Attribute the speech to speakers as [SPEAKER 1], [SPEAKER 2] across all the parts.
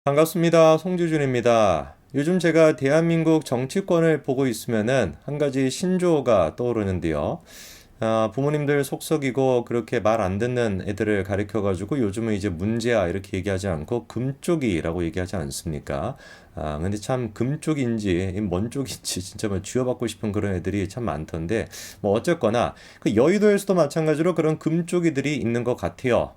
[SPEAKER 1] 반갑습니다. 송주준입니다. 요즘 제가 대한민국 정치권을 보고 있으면은 한 가지 신조어가 떠오르는데요. 부모님들 속썩이고 그렇게 말 안 듣는 애들을 가리켜가지고 요즘은 이제 문제야 이렇게 얘기하지 않고 금쪽이라고 얘기하지 않습니까? 근데 참 금쪽인지 뭔 쪽인지 진짜 뭐 쥐어받고 싶은 그런 애들이 참 많던데 뭐 어쨌거나 그 여의도에서도 마찬가지로 그런 금쪽이들이 있는 것 같아요.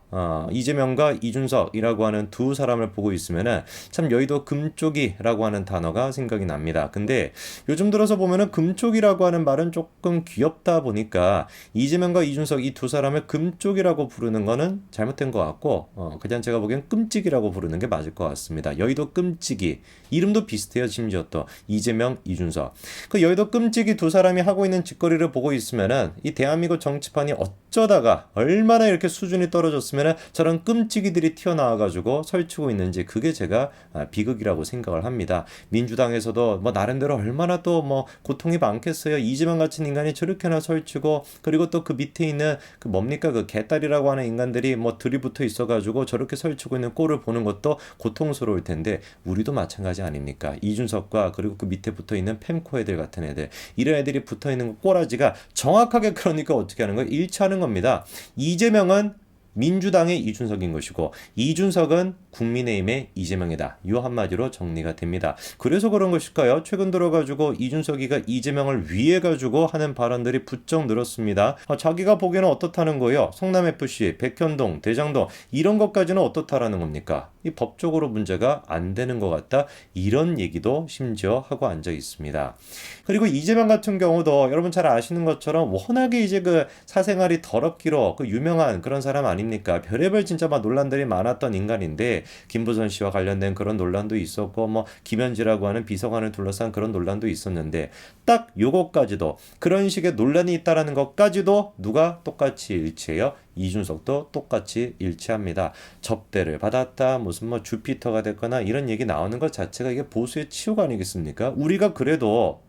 [SPEAKER 1] 이재명과 이준석이라고 하는 두 사람을 보고 있으면은 참 여의도 금쪽이라고 하는 단어가 생각이 납니다. 근데 요즘 들어서 보면은 금쪽이라고 하는 말은 조금 귀엽다 보니까 이재명과 이준석 이 두 사람을 금쪽이라고 부르는 거는 잘못된 것 같고 그냥 제가 보기엔 끔찍이라고 부르는 게 맞을 것 같습니다. 여의도 끔찍이 이름도 비슷해요. 심지어 또 이재명, 이준석 그 여의도 끔찍이 두 사람이 하고 있는 짓거리를 보고 있으면은 이 대한민국 정치판이 어쩌다가 얼마나 이렇게 수준이 떨어졌으면은 저런 끔찍이들이 튀어나와가지고 설치고 있는지 그게 제가 비극이라고 생각을 합니다. 민주당에서도 뭐 나름대로 얼마나 또 뭐 고통이 많겠어요. 이재명 같은 인간이 저렇게나 설치고 그리고 또 그 밑에 있는 그 뭡니까 그 개딸이라고 하는 인간들이 뭐 들이붙어 있어가지고 저렇게 설치고 있는 꼴을 보는 것도 고통스러울 텐데 우리도 마찬가지 아닙니까? 이준석과 그리고 그 밑에 붙어 있는 펜코 애들 같은 애들 이런 애들이 붙어 있는 꼬라지가 정확하게 그러니까 어떻게 하는 거예요? 일치하는 겁니다. 이재명은 민주당의 이준석인 것이고 이준석은 국민의힘의 이재명이다. 이 한마디로 정리가 됩니다. 그래서 그런 것일까요? 최근 들어가지고 이준석이가 이재명을 위해 가지고 하는 발언들이 부쩍 늘었습니다. 자기가 보기에는 어떻다는 거예요? 성남FC, 백현동, 대장동 이런 것까지는 어떻다라는 겁니까? 이 법적으로 문제가 안 되는 것 같다. 이런 얘기도 심지어 하고 앉아 있습니다. 그리고 이재명 같은 경우도 여러분 잘 아시는 것처럼 워낙에 이제 그 사생활이 더럽기로 그 유명한 그런 사람 아닙니까? 별의별 진짜 막 논란들이 많았던 인간인데 김부선 씨와 관련된 그런 논란도 있었고 뭐 김현지라고 하는 비서관을 둘러싼 그런 논란도 있었는데 딱 요거까지도 그런 식의 논란이 있다라는 것까지도 누가 똑같이 일치해요? 이준석도 똑같이 일치합니다. 접대를 받았다, 무슨 뭐 주피터가 됐거나 이런 얘기 나오는 것 자체가 이게 보수의 치욕 아니겠습니까? 우리가 그래도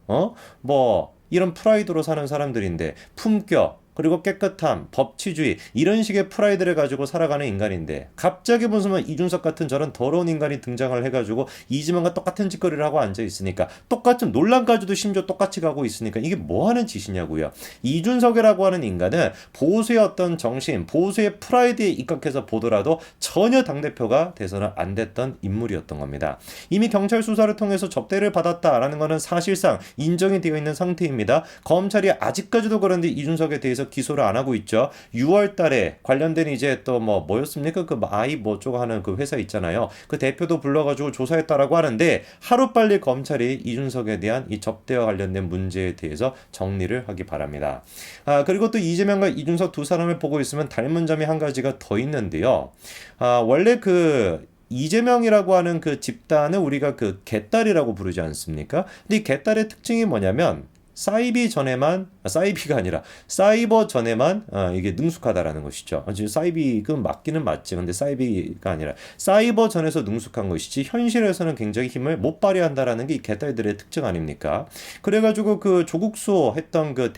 [SPEAKER 1] 뭐 이런 프라이드로 사는 사람들인데 품격 그리고 깨끗함, 법치주의 이런 식의 프라이드를 가지고 살아가는 인간인데 갑자기 무슨 뭐 이준석 같은 저런 더러운 인간이 등장을 해가지고 이재명과 똑같은 짓거리를 하고 앉아 있으니까 똑같은 논란까지도 심지어 똑같이 가고 있으니까 이게 뭐 하는 짓이냐고요. 이준석이라고 하는 인간은 보수의 어떤 정신, 보수의 프라이드에 입각해서 보더라도 전혀 당대표가 돼서는 안 됐던 인물이었던 겁니다. 이미 경찰 수사를 통해서 접대를 받았다라는 것은 사실상 인정이 되어 있는 상태입니다. 검찰이 아직까지도 그런데 이준석에 대해서 기소를 안 하고 있죠. 6월 달에 관련된 이제 또 뭐였습니까? 그 아이 뭐쪽 하는 그 회사 있잖아요. 그 대표도 불러가지고 조사했다라고 하는데 하루빨리 검찰이 이준석에 대한 이 접대와 관련된 문제에 대해서 정리를 하기 바랍니다. 그리고 또 이재명과 이준석 두 사람을 보고 있으면 닮은 점이 한 가지가 더 있는데요. 원래 그 이재명이라고 하는 그 집단을 우리가 그 개딸이라고 부르지 않습니까? 근데 이 개딸의 특징이 뭐냐면 사이비가 아니라 사이버 전에만 이게 능숙하다라는 것이죠. 지금 사이비가 맞기는 맞지. 근데 사이비가 아니라 사이버 전에서 능숙한 것이지 현실에서는 굉장히 힘을 못 발휘한다라는 게 이 개딸들의 특징 아닙니까? 그래가지고 그 조국수 했던 그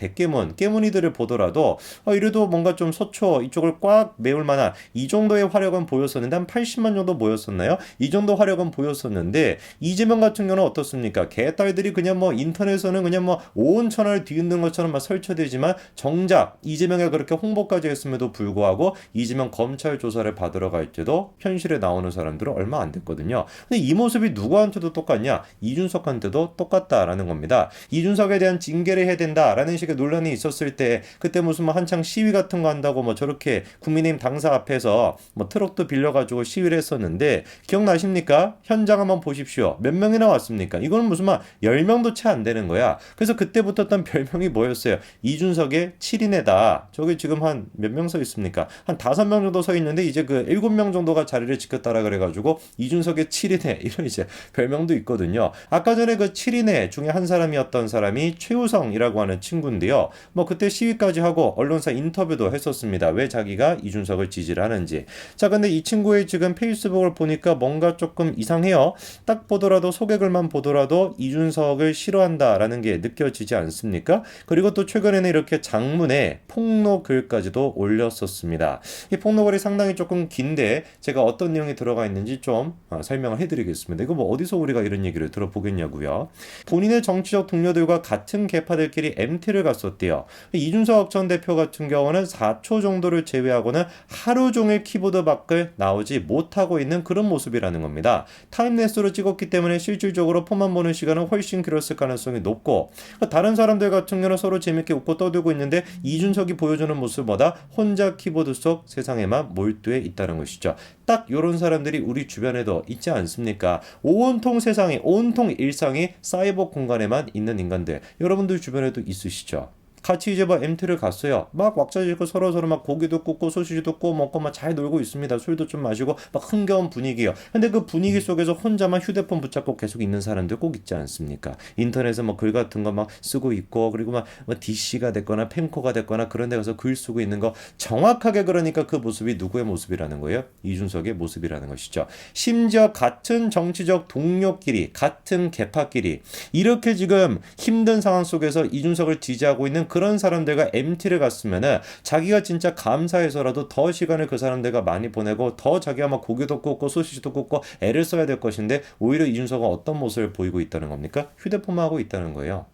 [SPEAKER 1] 깨문이들을 보더라도 이래도 뭔가 좀 서초 이쪽을 꽉 메울 만한 이 정도의 화력은 보였었는데 한 80만 정도 모였었나요? 이 정도 화력은 보였었는데 이재명 같은 경우는 어떻습니까? 개딸들이 그냥 뭐 인터넷에서는 그냥 뭐 온 천하를 뒤흔든 것처럼 막 설쳐되지만 정작 이재명이 그렇게 홍보까지 했음에도 불구하고 이재명 검찰 조사를 받으러 갈 때도 현실에 나오는 사람들은 얼마 안 됐거든요. 근데 이 모습이 누구한테도 똑같냐? 이준석한테도 똑같다라는 겁니다. 이준석에 대한 징계를 해야 된다라는 식의 논란이 있었을 때 그때 무슨 뭐 한창 시위 같은 거 한다고 뭐 저렇게 국민의힘 당사 앞에서 뭐 트럭도 빌려가지고 시위를 했었는데 기억나십니까? 현장 한번 보십시오. 몇 명이나 왔습니까? 이거는 무슨 막 10명도 채 안 되는 거야. 그래서 그때 붙었던 별명이 뭐였어요? 이준석의 7인회다. 저기 지금 한 몇 명 서 있습니까? 한 5명 정도 서 있는데 이제 그 7명 정도가 자리를 지켰다라 그래가지고 이준석의 7인회 이런 이제 별명도 있거든요. 아까 전에 그 7인회 중에 한 사람이었던 사람이 최우성이라고 하는 친구인데요. 뭐 그때 시위까지 하고 언론사 인터뷰도 했었습니다. 왜 자기가 이준석을 지지를 하는지. 자, 근데 이 친구의 지금 페이스북을 보니까 뭔가 조금 이상해요. 딱 보더라도 소개글만 보더라도 이준석을 싫어한다라는 게 느껴지지 이어지지 않습니까? 그리고 또 최근에는 이렇게 장문의 폭로글까지도 올렸었습니다. 이 폭로글이 상당히 조금 긴데 제가 어떤 내용이 들어가 있는지 좀 설명을 해드리겠습니다. 이거 뭐 어디서 우리가 이런 얘기를 들어보겠냐고요. 본인의 정치적 동료들과 같은 계파들끼리 MT를 갔었대요. 이준석 전 대표 같은 경우는 4초 정도를 제외하고는 하루 종일 키보드 밖을 나오지 못하고 있는 그런 모습이라는 겁니다. 타임랩스로 찍었기 때문에 실질적으로 폰만 보는 시간은 훨씬 길었을 가능성이 높고, 다른 사람들 같은 경우는 서로 재밌게 웃고 떠들고 있는데 이준석이 보여주는 모습보다 혼자 키보드 속 세상에만 몰두해 있다는 것이죠. 딱 이런 사람들이 우리 주변에도 있지 않습니까? 온통 세상이, 온통 일상이 사이버 공간에만 있는 인간들, 여러분들 주변에도 있으시죠? 같이 이제 막 MT를 갔어요. 막 왁자지껄 서로서로 막 고기도 굽고 소시지도 구워 먹고 막 잘 놀고 있습니다. 술도 좀 마시고 막 흥겨운 분위기요. 근데 그 분위기 속에서 혼자만 휴대폰 붙잡고 계속 있는 사람들 꼭 있지 않습니까? 인터넷에 뭐 글 같은 거 막 쓰고 있고, 그리고 막 뭐 DC가 됐거나 펜코가 됐거나 그런 데 가서 글 쓰고 있는 거, 정확하게 그러니까 그 모습이 누구의 모습이라는 거예요? 이준석의 모습이라는 것이죠. 심지어 같은 정치적 동료끼리, 같은 계파끼리 이렇게 지금 힘든 상황 속에서 이준석을 지지하고 있는 그런 사람들과 MT를 갔으면은 자기가 진짜 감사해서라도 더 시간을 그 사람들과 많이 보내고 더 자기가 막 고기도 굽고 소시지도 굽고 애를 써야 될 것인데, 오히려 이준석은 어떤 모습을 보이고 있다는 겁니까? 휴대폰만 하고 있다는 거예요.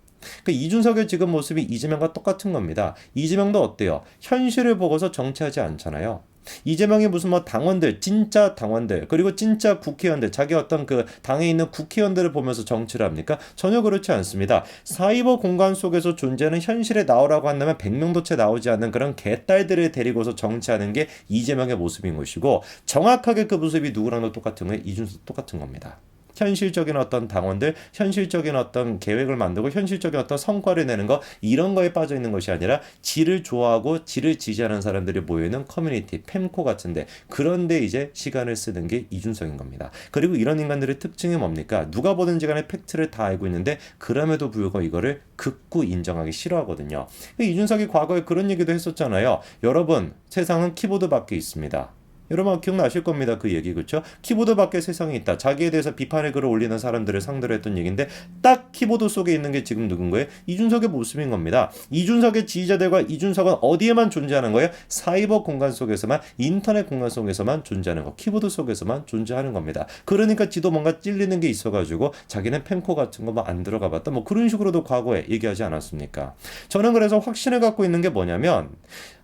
[SPEAKER 1] 그러니까 이준석의 지금 모습이 이재명과 똑같은 겁니다. 이재명도 어때요? 현실을 보고서 정치하지 않잖아요. 이재명이 무슨 뭐 당원들, 진짜 당원들, 그리고 진짜 국회의원들, 자기 어떤 그 당에 있는 국회의원들을 보면서 정치를 합니까? 전혀 그렇지 않습니다. 사이버 공간 속에서 존재하는 현실에 나오라고 한다면 100명도 채 나오지 않는 그런 개딸들을 데리고서 정치하는 게 이재명의 모습인 것이고, 정확하게 그 모습이 누구랑도 똑같은 거예요. 이준석도 똑같은 겁니다. 현실적인 어떤 당원들, 현실적인 어떤 계획을 만들고 현실적인 어떤 성과를 내는 거, 이런 거에 빠져 있는 것이 아니라 지를 좋아하고 지를 지지하는 사람들이 모여있는 커뮤니티, 펜코 같은데, 그런데 이제 시간을 쓰는 게 이준석인 겁니다. 그리고 이런 인간들의 특징이 뭡니까? 누가 보든지 간에 팩트를 다 알고 있는데 그럼에도 불구하고 이거를 극구 인정하기 싫어하거든요. 이준석이 과거에 그런 얘기도 했었잖아요. 여러분, 세상은 키보드 밖에 있습니다. 여러분 기억나실 겁니다. 그 얘기, 그렇죠? 키보드 밖에 세상이 있다. 자기에 대해서 비판의 글을 올리는 사람들을 상대로 했던 얘기인데, 딱 키보드 속에 있는 게 지금 누군 거예요? 이준석의 모습인 겁니다. 이준석의 지지자들과 이준석은 어디에만 존재하는 거예요? 사이버 공간 속에서만, 인터넷 공간 속에서만 존재하는 거, 키보드 속에서만 존재하는 겁니다. 그러니까 지도 뭔가 찔리는 게 있어가지고 자기는 펜코 같은 거 뭐 안 들어가 봤다, 뭐 그런 식으로도 과거에 얘기하지 않았습니까? 저는 그래서 확신을 갖고 있는 게 뭐냐면,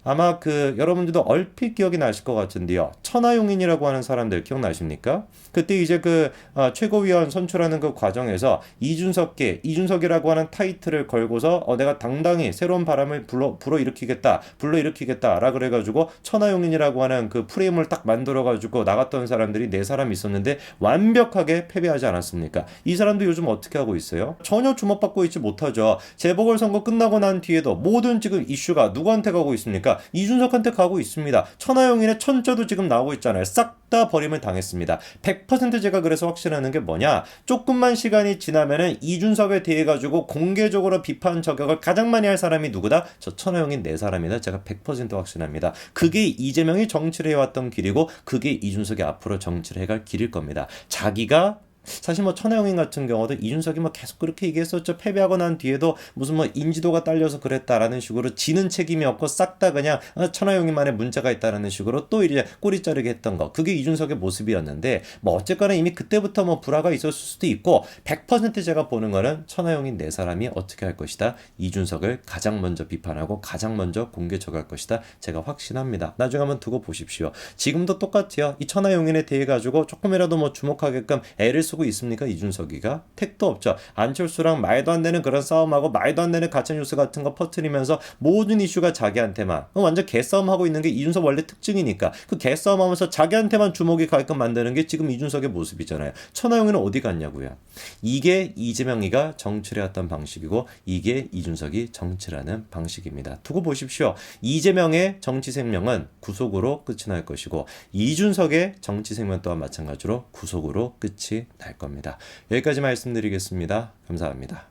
[SPEAKER 1] 아마 그 여러분들도 얼핏 기억이 나실 것 같은데요. 천하용인이라고 하는 사람들 기억나십니까? 그때 이제 그 최고위원 선출하는 그 과정에서 이준석계, 이준석이라고 하는 타이틀을 걸고서 내가 당당히 새로운 바람을 불러일으키겠다라 그래가지고 천하용인이라고 하는 그 프레임을 딱 만들어가지고 나갔던 사람들이 4사람 있었는데 완벽하게 패배하지 않았습니까? 이 사람도 요즘 어떻게 하고 있어요? 전혀 주목받고 있지 못하죠. 재보궐선거 끝나고 난 뒤에도 모든 지금 이슈가 누구한테 가고 있습니까? 이준석한테 가고 있습니다. 천하용인의 천자도 지금 나오고 있잖아요. 싹 다 버림을 당했습니다. 100% 제가 그래서 확신하는 게 뭐냐? 조금만 시간이 지나면은 이준석에 대해 가지고 공개적으로 비판 저격을 가장 많이 할 사람이 누구다? 저 천하용인 4사람이다. 제가 100% 확신합니다. 그게 이재명이 정치를 해왔던 길이고, 그게 이준석이 앞으로 정치를 해갈 길일 겁니다. 자기가 사실 뭐 천하용인 같은 경우도 이준석이 뭐 계속 그렇게 얘기했었죠. 패배하고 난 뒤에도 무슨 뭐 인지도가 딸려서 그랬다라는 식으로 지는 책임이 없고 싹 다 그냥 천하용인만의 문제가 있다라는 식으로 또 이제 꼬리 자르게 했던 거, 그게 이준석의 모습이었는데, 뭐 어쨌거나 이미 그때부터 뭐 불화가 있었을 수도 있고, 100% 제가 보는 거는 천하용인 4사람이 어떻게 할 것이다, 이준석을 가장 먼저 비판하고 가장 먼저 공개 처할 것이다, 제가 확신합니다. 나중에 한번 두고 보십시오. 지금도 똑같아요. 이 천하용인에 대해 가지고 조금이라도 뭐 주목하게끔 애를 쓰고 있습니까? 이준석이가? 택도 없죠. 안철수랑 말도 안 되는 그런 싸움하고 말도 안 되는 가짜뉴스 같은 거 퍼뜨리면서 모든 이슈가 자기한테만, 완전 개싸움하고 있는 게 이준석 원래 특징이니까 그 개싸움하면서 자기한테만 주목이 가게끔 만드는 게 지금 이준석의 모습이잖아요. 천하용인은 어디 갔냐고요. 이게 이재명이가 정치를 해왔던 방식이고, 이게 이준석이 정치라는 방식입니다. 두고 보십시오. 이재명의 정치 생명은 구속으로 끝이 날 것이고, 이준석의 정치 생명 또한 마찬가지로 구속으로 끝이 날 겁니다. 여기까지 말씀드리겠습니다. 감사합니다.